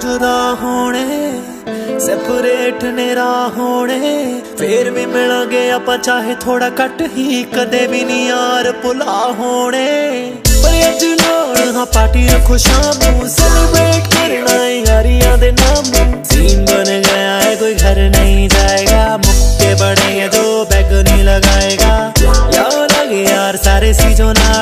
जुदा होने सेपरेट ने राह होने फिर भी मिलांगे आपां चाहे थोड़ा घट ही कदे भी नहीं यार भुला होने पर अज नाल हाँ पार्टी रखो शाम नूं सेलिब्रेट करना है